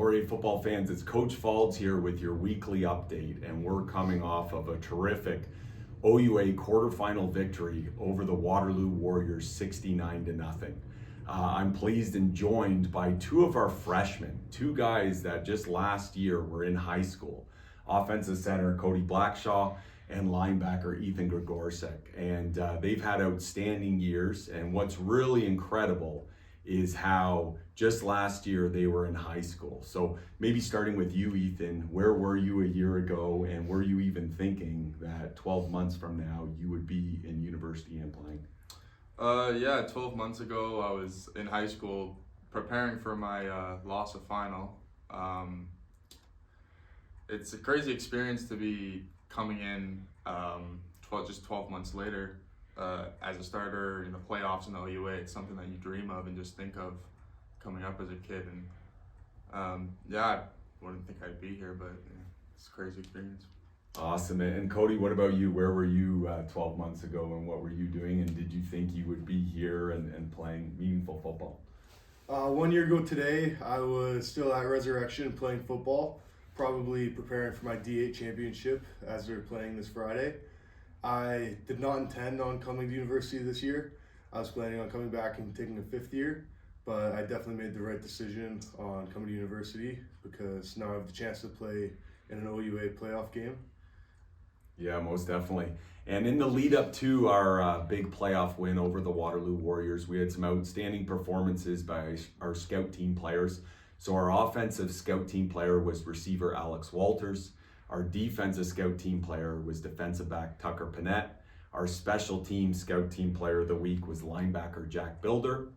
Laurier Football fans, it's Coach Faulds here with your weekly update, and we're coming off of a terrific OUA quarterfinal victory over the Waterloo Warriors 69-0. I'm pleased and joined by two of our freshmen, two guys that just last year were in high school, offensive center Cody Blackshaw and linebacker Ethan Grigorsek. And they've had outstanding years, and what's really incredible is how just last year they were in high school. So maybe starting with you, Ethan, where were you a year ago, and were you even thinking that 12 months from now you would be in university and playing? 12 months ago I was in high school preparing for my LASA final. It's a crazy experience to be coming in 12 months later as a starter in the playoffs in the OUA. It's something that you dream of and just think of coming up as a kid. And I wouldn't think I'd be here, but it's a crazy experience. Awesome. And Cody, what about you? Where were you 12 months ago, and what were you doing? And did you think you would be here and playing meaningful football? 1 year ago today, I was still at Resurrection playing football, probably preparing for my D8 championship as they're playing this Friday. I did not intend on coming to university this year. I was planning on coming back and taking a fifth year, but I definitely made the right decision on coming to university because now I have the chance to play in an OUA playoff game. Yeah, most definitely. And in the lead up to our big playoff win over the Waterloo Warriors, we had some outstanding performances by our scout team players. So our offensive scout team player was receiver Alex Walters. Our defensive scout team player was defensive back Tucker Panett. Our special team scout team player of the week was linebacker Jack Bilder.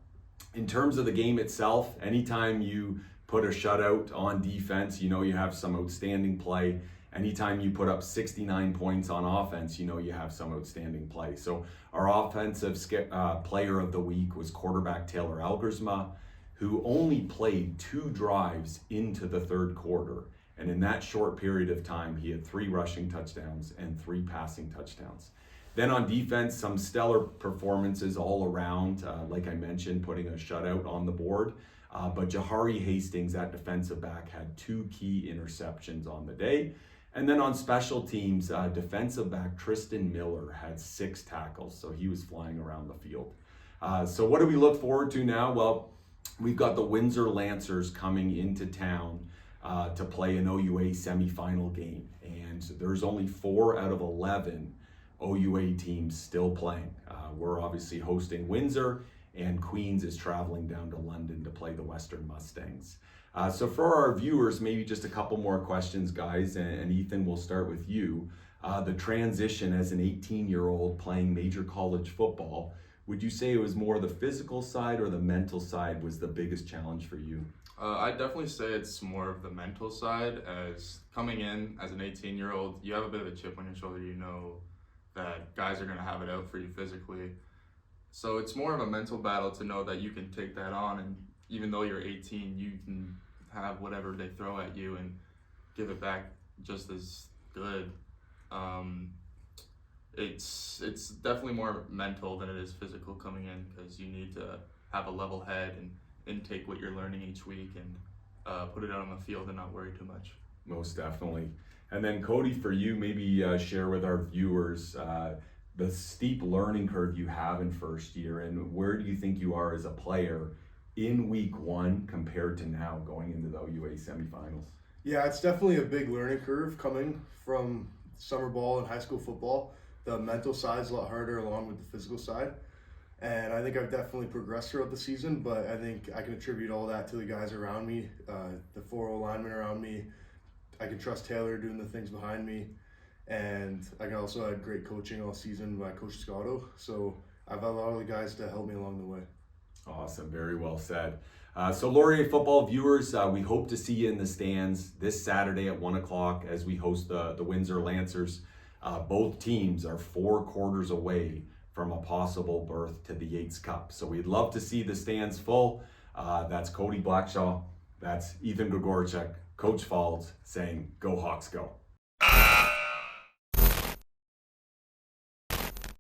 In terms of the game itself, anytime you put a shutout on defense, you know you have some outstanding play. Anytime you put up 69 points on offense, you know you have some outstanding play. So our offensive player of the week was quarterback Taylor Algersma, who only played 2 drives into the third quarter. And in that short period of time, he had 3 rushing touchdowns and 3 passing touchdowns. Then on defense, some stellar performances all around. Like I mentioned, putting a shutout on the board. But Jahari Hastings at defensive back had 2 key interceptions on the day. And then on special teams, defensive back Tristan Miller had 6 tackles, so he was flying around the field. So what do we look forward to now? Well, we've got the Windsor Lancers coming into town to play an OUA semifinal game. And there's only 4 out of 11 OUA teams still playing. We're obviously hosting Windsor, and Queens is traveling down to London to play the Western Mustangs. So for our viewers, maybe just a couple more questions, guys, and Ethan, we'll start with you. The transition as an 18-year-old playing major college football, would you say it was more the physical side or the mental side was the biggest challenge for you? I'd definitely say it's more of the mental side. As coming in as an 18-year-old, you have a bit of a chip on your shoulder. You know that guys are going to have it out for you physically. So it's more of a mental battle to know that you can take that on, and even though you're 18, you can have whatever they throw at you and give it back just as good. It's definitely more mental than it is physical coming in, because you need to have a level head and intake what you're learning each week and put it out on the field and not worry too much. Most definitely. And then Cody, for you, maybe share with our viewers the steep learning curve you have in first year, and where do you think you are as a player in week 1 compared to now going into the OUA semifinals? Yeah, it's definitely a big learning curve coming from summer ball and high school football. The mental side is a lot harder along with the physical side. And I think I've definitely progressed throughout the season, but I think I can attribute all that to the guys around me, the 4 linemen around me. I can trust Taylor doing the things behind me. And I can also had great coaching all season by Coach Scotto. So I've had a lot of the guys to help me along the way. Awesome, very well said. So Laurier Football viewers, we hope to see you in the stands this Saturday at 1 o'clock as we host the Windsor Lancers. Both teams are 4 quarters away from a possible berth to the Yates Cup. So we'd love to see the stands full. That's Cody Blackshaw, that's Ethan Grigorsek, Coach Faulds saying, "Go Hawks, go."